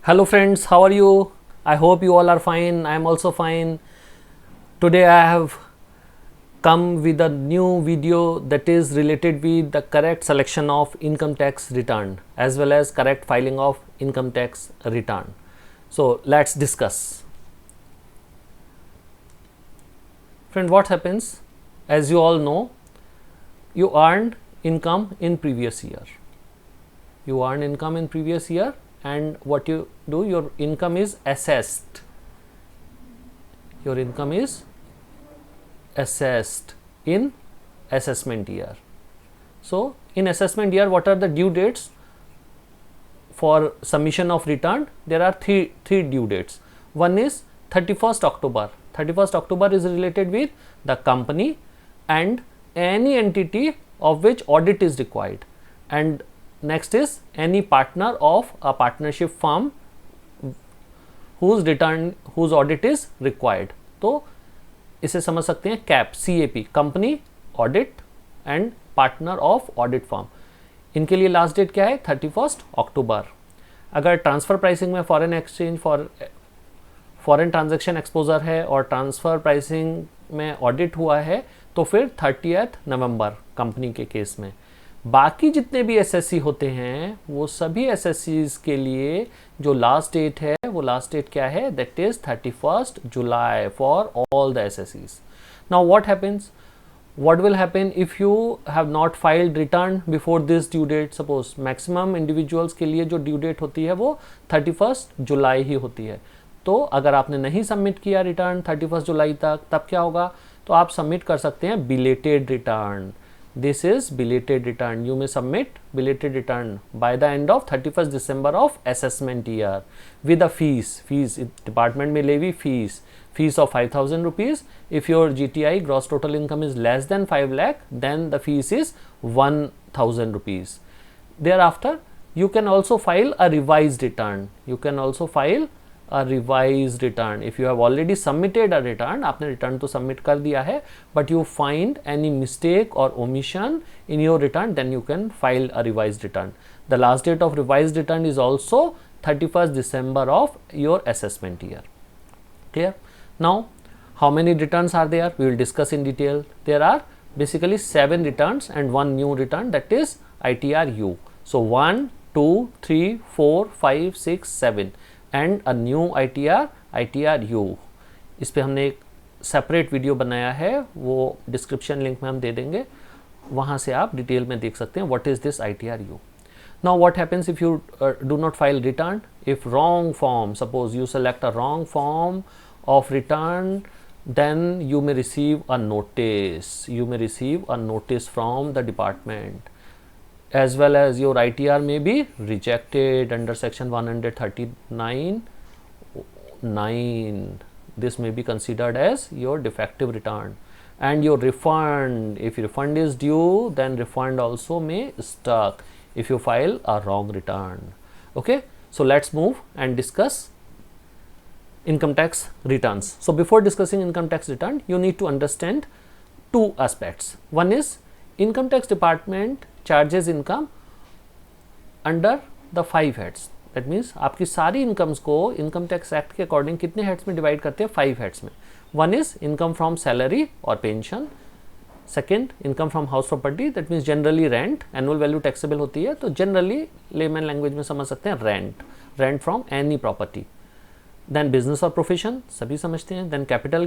Hello friends, how are you? I hope you all are fine. I am also fine. Today I have come with a new video that is related with the correct selection of income tax return as well as correct filing of income tax return. So let's discuss. Friend, what happens? As you all know, you earned income in previous year. You earned income in previous year, and what you do, your income is assessed. Your income is assessed in assessment year. So in assessment year, what are the due dates for submission of return? There are three due dates. One is 31st October. 31st October is related with the company and any entity of which audit is required, and next is any partner of a partnership firm whose audit is required. तो इसे समझ सकते हैं cap, CAP, company, audit and partner of audit firm. इनके लिए last date क्या है? 31st अक्टूबर. अगर ट्रांसफर प्राइसिंग में foreign exchange foreign transaction exposure है और ट्रांसफर प्राइसिंग में ऑडिट हुआ है तो फिर 30th नवंबर कंपनी के केस में. बाकी जितने भी एसएससी होते हैं वो सभी एसएससीज के लिए जो लास्ट डेट है वो लास्ट डेट क्या है? That is 31st July for all the एसएससीज. Now what happens? what will happen if you have not filed return before this due date? Suppose maximum individuals के लिए जो due date होती है वो 31st जुलाई ही होती है. तो अगर आपने नहीं सबमिट किया रिटर्न 31st जुलाई तक, तब क्या होगा? तो आप सबमिट कर सकते हैं belated return. This is belated return. You may submit belated return by the end of 31st December of assessment year with a fees. Department may levy fees of 5,000 rupees. If your GTI gross total income is less than 5 lakh, then the fees is 1,000 rupees. Thereafter, you can also file a revised return. A revised return. If you have already submitted a return, आपने return तो submit कर दिया है, but you find any mistake or omission in your return, then you can file a revised return. The last date of revised return is also 31st December of your assessment year. Clear? Now, how many returns are there? We will discuss in detail. There are basically 7 returns and 1 new return, that is ITR-U. So 1, 2, 3, 4, 5, 6, 7. And a new ITR-U. इस पे हमने एक separate video बनाया है, वो description link में हम दे देंगे, वहाँ से आप डिटेल में देख सकते हैं what is this ITR-U. Now what happens if you do not file return? If wrong form, suppose you select a wrong form of return, then you may receive a notice from the department, as well as your ITR may be rejected under section 139(9). This may be considered as your defective return, and your refund, if refund is due, then refund also may stuck if you file a wrong return. Okay, so let's move and discuss income tax returns. So before discussing income tax return, you need to understand 2 aspects. One is income tax department charges income under the 5 heads. That means आपकी सारी incomes को income tax act के according कितने heads में divide करते हैं? 5 heads में. One is income from salary और pension. Second, income from house property, that means generally rent, annual value taxable होती है, तो जनरली लेमैन लैंग्वेज में समझ सकते हैं rent from any property. Then business और प्रोफेशन, सभी समझते हैं. Then capital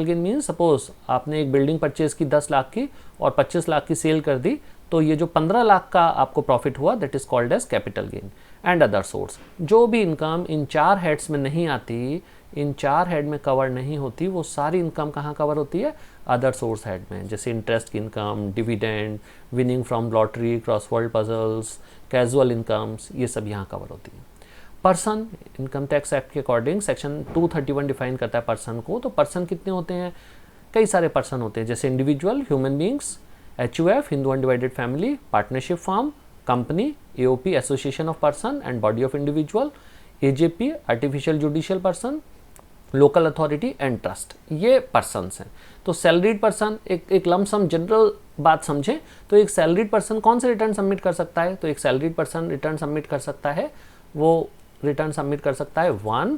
gain means suppose आपने एक बिल्डिंग परचेज की 10 लाख की और 25 लाख की सेल कर दी, तो ये जो 15 लाख का आपको प्रॉफिट हुआ, that is called as capital gain. And other source, जो भी इनकम इन 4 हेड्स में नहीं आती, इन 4 हेड में कवर नहीं होती, वो सारी इनकम कहाँ कवर होती है? अदर सोर्स हेड में. जैसे इंटरेस्ट की income, dividend, winning from lottery, crossword puzzles, casual incomes, ये सब यहाँ कवर होती है. पर्सन, इनकम टैक्स एक्ट के अकॉर्डिंग सेक्शन 231 डिफाइन करता है पर्सन को. तो पर्सन कितने होते हैं? कई सारे पर्सन होते हैं, जैसे individual, human beings, HUF, Hindu undivided family, partnership firm, company, AOP, association of person and body of individual, AJP, artificial judicial person, local authority and trust. ये पर्सन्स हैं. तो सैलरीड पर्सन, एक लमसम जनरल बात समझें तो एक सैलरीड पर्सन कौन से रिटर्न सबमिट कर सकता है? तो एक सैलरीड पर्सन रिटर्न सबमिट कर सकता है वो रिटर्न सबमिट कर सकता है 1,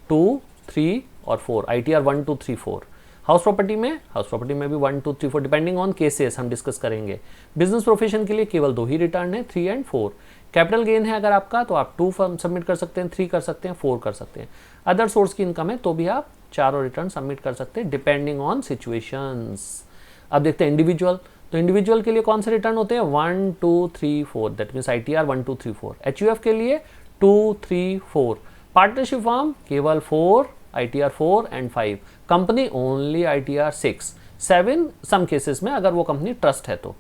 2, 3 और 4, ITR 1, 2, 3, 4। हाउस प्रॉपर्टी में भी 1, 2, 3, 4 डिपेंडिंग ऑन केसेस हम डिस्कस करेंगे। बिजनेस प्रोफेशन के लिए केवल 2 ही रिटर्न है, 3 एंड 4। कैपिटल गेन है अगर आपका तो आप 2 सबमिट कर सकते हैं, 3 कर सकते हैं, 4 कर सकते हैं। अदर सोर्स की इनकम है तो भी आप 4 रिटर्न सबमिट कर सकते हैं डिपेंडिंग ऑन सिचुएशंस। अब देखते हैं इंडिविजुअल। तो इंडिविजुअल के लिए कौन से रिटर्न होते हैं 1, 2, 3, 4, दैट मीन्स ITR 1, 2, 3, 4। HUF के लिए 2, 3, 4। पार्टनरशिप फॉर्म केवल 4, ITR 4 and 5। Company only ITR 6, 7 some cases में अगर वो कंपनी ट्रस्ट है तो।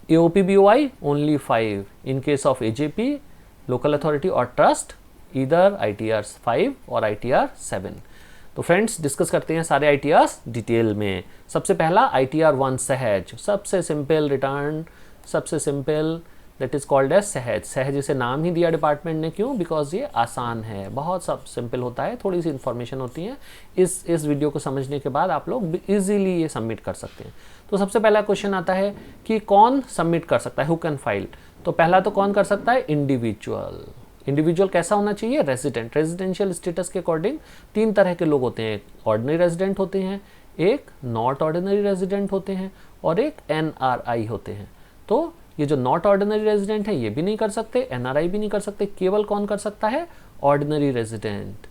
AOP BOI only 5। In case of AJP, local authority और ट्रस्ट, इधर ITR 5 और ITR 7। तो फ्रेंड्स डिस्कस करते हैं सारे ITRs डिटेल में। सबसे पहला ITR 1 सहज, सबसे सिंपल रिटर्न, सबसे simple, that is called as सहज। सहज इसे नाम ही दिया डिपार्टमेंट ने, क्यों? बिकॉज ये आसान है, बहुत सब सिंपल होता है, थोड़ी सी इन्फॉर्मेशन होती है। इस वीडियो को समझने के बाद आप लोग इजीली ये सबमिट कर सकते हैं। तो सबसे पहला क्वेश्चन आता है कि कौन सबमिट कर सकता है, हु कैन फाइल। तो पहला तो कौन कर सकता है, इंडिविजुअल। इंडिविजुअल कैसा होना चाहिए, रेजिडेंट। रेजिडेंशियल स्टेटस के अकॉर्डिंग 3 तरह के लोग होते हैं, एक ऑर्डिनरी रेजिडेंट होते हैं, एक नॉट ऑर्डिनरी रेजिडेंट होते हैं और एक NRI होते हैं। तो ये जो नॉट ऑर्डिनरी रेजिडेंट है ये भी नहीं कर सकते, NRI भी नहीं कर सकते, केवल कौन कर सकता है, ऑर्डिनरी रेजिडेंट,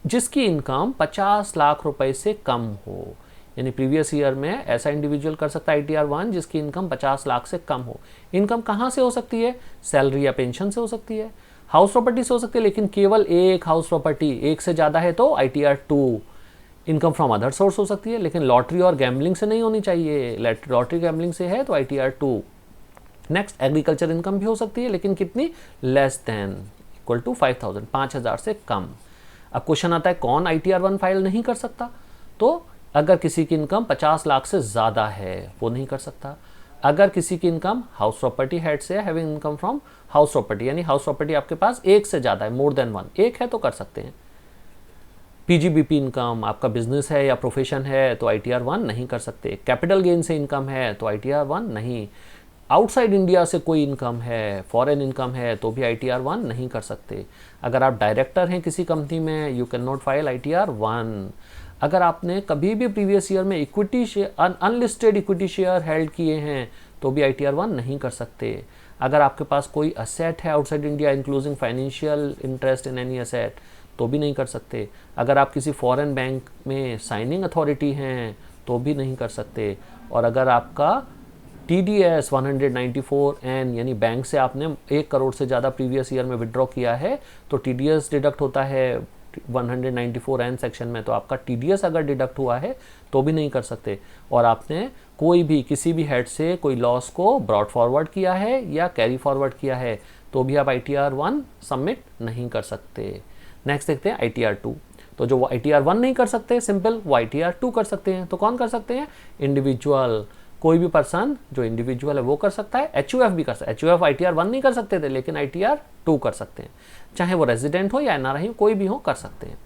जिसकी इनकम 50 लाख रुपए से कम हो। यानी प्रीवियस ईयर में ऐसा इंडिविजुअल कर सकता है ITR 1 जिसकी इनकम 50 लाख से कम हो। इनकम कहाँ से हो सकती है, सैलरी या पेंशन से हो सकती है, हाउस प्रॉपर्टी से हो सकती है, लेकिन केवल एक हाउस प्रॉपर्टी, एक से ज़्यादा है तो ITR 2। Income from other source हो सकती है, लेकिन लॉटरी और गैम्बलिंग से नहीं होनी चाहिए। लॉटरी गैम्बलिंग से है तो ITR 2। नेक्स्ट एग्रीकल्चर इनकम भी हो सकती है, लेकिन कितनी, लेस देन इक्वल टू 5000, 5000 से कम। अब क्वेश्चन आता है कौन ITR 1 फाइल नहीं कर सकता। तो अगर किसी की इनकम 50 लाख से ज़्यादा है वो नहीं कर सकता। अगर किसी की इनकम हाउस प्रॉपर्टी हेड से, having income from house property, यानी हाउस प्रॉपर्टी आपके पास एक से ज़्यादा है, मोर देन 1, एक है तो कर सकते हैं। PGBP इनकम, आपका बिजनेस है या प्रोफेशन है तो ITR 1 नहीं कर सकते। कैपिटल गेन से इनकम है तो ITR 1 नहीं। आउटसाइड इंडिया से कोई इनकम है, फॉरेन इनकम है तो भी ITR 1 नहीं कर सकते। अगर आप डायरेक्टर हैं किसी कंपनी में, you can not file ITR 1। अगर आपने कभी भी प्रीवियस ईयर में equity share, unlisted equity share held किए हैं तो भी ITR 1 नहीं कर सकते। अगर आपके पास कोई असेट है outside India including financial interest in any asset तो भी नहीं कर सकते। अगर आप किसी फॉरेन बैंक में साइनिंग अथॉरिटी हैं तो भी नहीं कर सकते। और अगर आपका TDS 194N यानी बैंक से आपने 1 करोड़ से ज़्यादा प्रीवियस ईयर में विड्रॉ किया है तो TDS डिडक्ट होता है 194N सेक्शन में, तो आपका TDS अगर डिडक्ट हुआ है तो भी नहीं कर सकते। और आपने कोई भी किसी भी हेड से कोई लॉस को ब्रॉड फॉरवर्ड किया है या कैरी फॉरवर्ड किया है तो भी आप ITR 1 सबमिट नहीं कर सकते। नेक्स्ट देखते हैं ITR 2। तो जो वो ITR 1 नहीं कर सकते सिंपल, वो ITR 2 कर सकते हैं। तो कौन कर सकते हैं, इंडिविजुअल। कोई भी पर्सन जो इंडिविजुअल है वो कर सकता है। HUF भी कर सकता है। HUF ITR 1 नहीं कर सकते थे लेकिन ITR 2 कर सकते हैं, चाहे वो रेजिडेंट हो या NRI हो, कोई भी हो कर सकते हैं।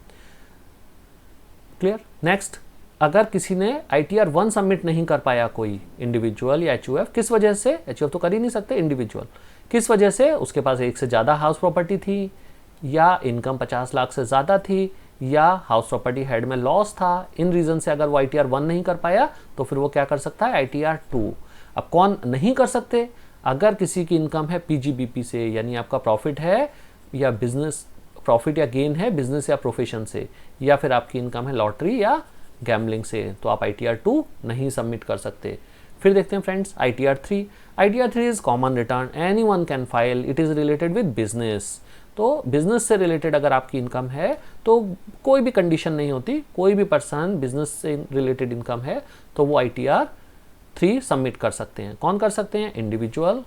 क्लियर। नेक्स्ट, अगर किसी ने ITR 1 सबमिट नहीं कर पाया, कोई इंडिविजुअल या HUF, किस वजह से, HUF तो कर ही नहीं सकते, इंडिविजुअल किस वजह से, उसके पास एक से ज़्यादा हाउस प्रॉपर्टी थी या इनकम 50 लाख से ज़्यादा थी या हाउस प्रॉपर्टी हेड में लॉस था, इन रीज़न से अगर वो ITR 1 नहीं कर पाया तो फिर वो क्या कर सकता है, ITR 2। अब कौन नहीं कर सकते, अगर किसी की इनकम है PGBP से, यानी आपका प्रॉफिट है या बिजनेस, प्रॉफिट या गेन है बिजनेस या प्रोफेशन से, या फिर आपकी इनकम है लॉटरी या गैम्बलिंग से, तो आप ITR 2 नहीं सबमिट कर सकते। फिर देखते हैं friends ITR 3। ITR 3 is common return, anyone can file, it is related with business. तो बिजनेस से रिलेटेड अगर आपकी इनकम है तो कोई भी कंडीशन नहीं होती, कोई भी पर्सन बिजनेस से रिलेटेड इनकम है तो वो ITR 3 सबमिट कर सकते हैं। कौन कर सकते हैं, इंडिविजुअल,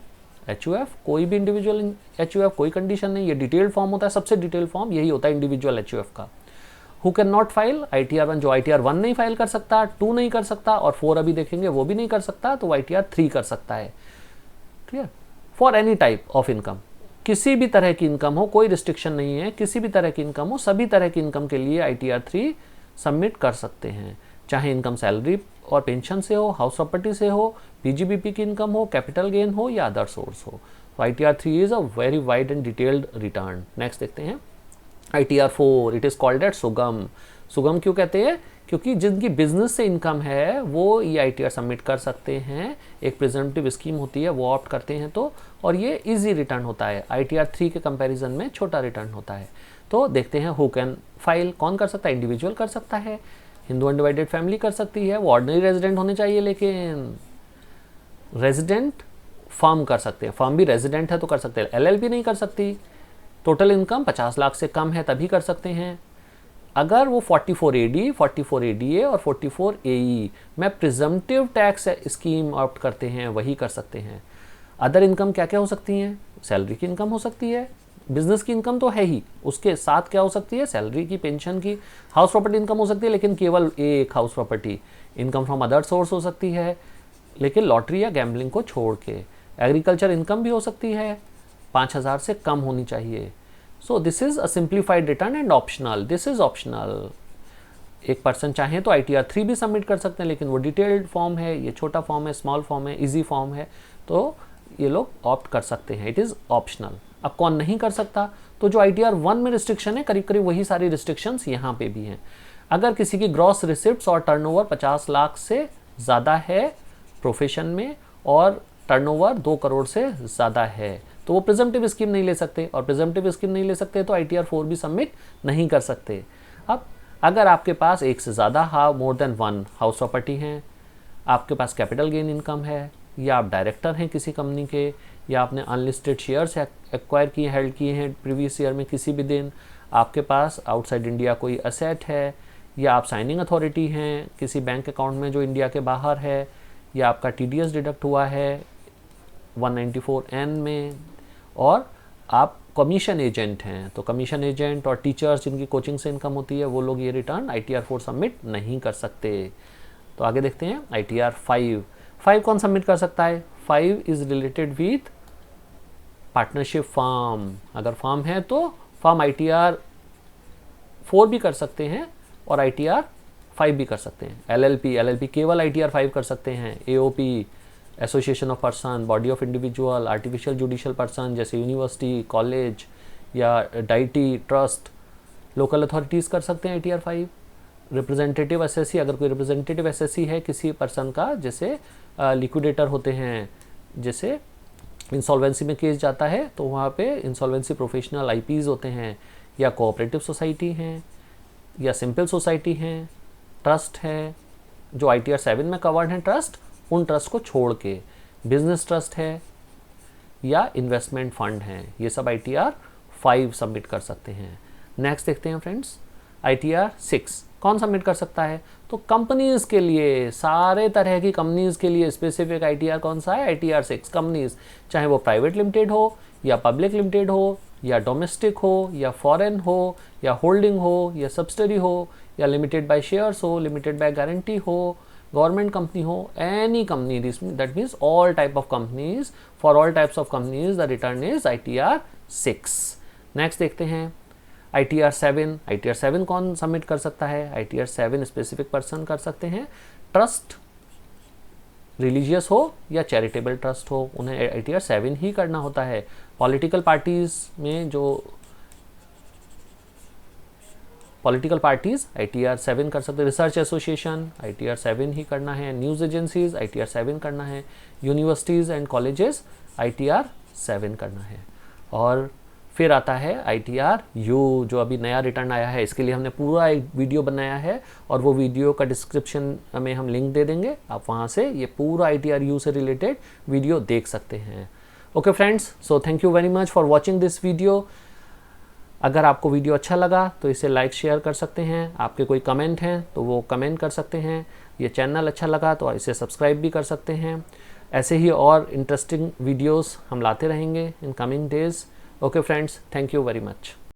HUF, कोई भी इंडिविजुअल HUF, कोई कंडीशन नहीं, ये डिटेल्ड फॉर्म होता है, सबसे डिटेल्ड फॉर्म यही होता है इंडिविजुअल HUF का। Who can not file, ITR 1, जो ITR 1 नहीं फाइल कर सकता, 2 नहीं कर सकता और 4 अभी देखेंगे वो भी नहीं कर सकता, तो ITR 3 कर सकता है। Clear. For any type of income, किसी भी तरह की इनकम हो, कोई रिस्ट्रिक्शन नहीं है, किसी भी तरह की इनकम हो, सभी तरह की इनकम के लिए ITR 3 सबमिट कर सकते हैं, चाहे इनकम सैलरी और पेंशन से हो, हाउस प्रॉपर्टी से हो, PGBP की इनकम हो, कैपिटल गेन हो या अदर सोर्स हो। तो ITR 3 is a very wide and detailed return. Next देखते हैं ITR 4 it is called eight सुगम। सुगम क्यों कहते हैं? क्योंकि जिनकी बिजनेस से इनकम है वो ये ITR सबमिट कर सकते हैं। एक प्रिजम्पटिव स्कीम होती है, वो ऑप्ट करते हैं तो, और ये इजी रिटर्न होता है। ITR 3 के कंपैरिजन में छोटा रिटर्न होता है। तो देखते हैं हु कैन फाइल, कौन कर सकता है? इंडिविजुअल कर सकता है, हिंदू अनडिवाइडेड फैमिली कर सकती है, वो ऑर्डिनरी रेजिडेंट होने चाहिए, लेकिन रेजिडेंट फर्म कर सकते हैं, फर्म भी रेजिडेंट है तो कर सकते हैं। LLP नहीं कर सकती। टोटल इनकम 50 लाख से कम है तभी कर सकते हैं। अगर वो 44AD, 44ADA और 44AE में प्रिजम्पटिव टैक्स स्कीम ऑप्ट करते हैं वही कर सकते हैं। अदर इनकम क्या क्या हो सकती हैं? सैलरी की इनकम हो सकती है, बिजनेस की इनकम तो है ही, उसके साथ क्या हो सकती है? सैलरी की, पेंशन की, हाउस प्रॉपर्टी इनकम हो सकती है, लेकिन केवल एक house property. Income from other source हो सकती है, लेकिन लॉटरी या गैम्बलिंग को छोड़ के। एग्रीकल्चर इनकम भी हो सकती है, 5000 से कम होनी चाहिए। So this is a simplified return and optional, this is optional. एक पर्सन चाहे तो ITR 3 भी सबमिट कर सकते हैं, लेकिन वो डिटेल्ड फॉर्म है, ये छोटा फॉर्म है, स्मॉल फॉर्म है, इजी फॉर्म है, तो ये लोग ऑप्ट कर सकते हैं। It is optional. अब कौन नहीं कर सकता? तो जो ITR 1 में रिस्ट्रिक्शन है, करीब करीब वही सारी रिस्ट्रिक्शंस यहाँ पे भी हैं। अगर किसी की ग्रॉस रिसिप्ट्स और टर्नओवर 50 लाख से ज़्यादा है प्रोफेशन में, और टर्नओवर 2 करोड़ से ज़्यादा है, तो वो प्रिजम्पटिव स्कीम नहीं ले सकते, और प्रिजम्पटिव स्कीम नहीं ले सकते तो ITR 4 भी सबमिट नहीं कर सकते। अब अगर आपके पास एक से ज़्यादा मोर देन 1 हाउस प्रॉपर्टी हैं, आपके पास कैपिटल गेन इनकम है, या आप डायरेक्टर हैं किसी कंपनी के, या आपने अनलिस्टेड शेयर्स एक्वायर किए, हेल्ड किए हैं प्रीवियस ईयर में किसी भी दिन, आपके पास आउटसाइड इंडिया कोई असेट है, या आप साइनिंग अथॉरिटी हैं किसी बैंक अकाउंट में जो इंडिया के बाहर है, या आपका TDS डिडक्ट हुआ है 194N में, और आप कमीशन एजेंट हैं, तो कमीशन एजेंट और टीचर्स जिनकी कोचिंग से इनकम होती है वो लोग ये रिटर्न ITR 4 सबमिट नहीं कर सकते। तो आगे देखते हैं ITR 5 कौन सबमिट कर सकता है? 5 is related with partnership firm. अगर फर्म है तो फर्म ITR 4 भी कर सकते हैं और ITR 5 भी कर सकते हैं। LLP केवल ITR 5 कर सकते हैं। AOP association of person, body of individual, artificial judicial person जैसे यूनिवर्सिटी, कॉलेज या डाइटी, ट्रस्ट, लोकल अथॉरिटीज़ कर सकते हैं ITR 5। रिप्रेजेंटेटिव SSC, अगर कोई रिप्रेजेंटेटिव SSC है किसी पर्सन का, जैसे लिक्विडेटर होते हैं, जैसे इंसॉल्वेंसी में केस जाता है तो वहाँ पे इंसॉल्वेंसी प्रोफेशनल IPs होते हैं, या कोऑपरेटिव सोसाइटी हैं, या सिंपल सोसाइटी हैं, ट्रस्ट है जो ITR 7 में कवर्ड हैं, ट्रस्ट, उन ट्रस्ट को छोड़ के बिजनेस ट्रस्ट है या इन्वेस्टमेंट फंड हैं, ये सब ITR 5 सबमिट कर सकते हैं। नेक्स्ट देखते हैं फ्रेंड्स, ITR 6 कौन सबमिट कर सकता है? तो कंपनीज के लिए, सारे तरह की कंपनीज के लिए स्पेसिफिक ITR कौन सा है? ITR 6 कंपनीज, चाहे वो प्राइवेट लिमिटेड हो, या पब्लिक लिमिटेड हो, या डोमेस्टिक हो, या फॉरेन हो, या होल्डिंग हो, या सब्सिडरी हो, या लिमिटेड बाय शेयर्स हो, लिमिटेड बाय गारंटी हो, गवर्नमेंट कंपनी हो, any company, that means all type of companies, for all types of companies the return is ITR 6। Next देखते हैं ITR 7। ITR 7 कौन सबमिट कर सकता है? ITR 7 स्पेसिफिक पर्सन कर सकते हैं, ट्रस्ट, रिलीजियस हो या चैरिटेबल ट्रस्ट हो, उन्हें ITR 7 ही करना होता है। पॉलिटिकल पार्टीज में जो पॉलिटिकल पार्टीज ITR 7 कर सकते हैं। रिसर्च एसोसिएशन ITR 7 ही करना है। न्यूज़ एजेंसीज ITR 7 करना है। यूनिवर्सिटीज़ एंड कॉलेजेस ITR 7 करना है। और फिर आता है ITR U, जो अभी नया रिटर्न आया है, इसके लिए हमने पूरा एक वीडियो बनाया है, और वो वीडियो का डिस्क्रिप्शन में हम लिंक दे देंगे, आप वहाँ से ये पूरा ITR U से रिलेटेड वीडियो देख सकते हैं। Okay friends, so thank you very much for watching this video. अगर आपको वीडियो अच्छा लगा तो इसे लाइक शेयर कर सकते हैं, आपके कोई कमेंट हैं तो वो कमेंट कर सकते हैं, ये चैनल अच्छा लगा तो इसे सब्सक्राइब भी कर सकते हैं। ऐसे ही और इंटरेस्टिंग वीडियोस हम लाते रहेंगे in coming days. Okay friends, thank you very much.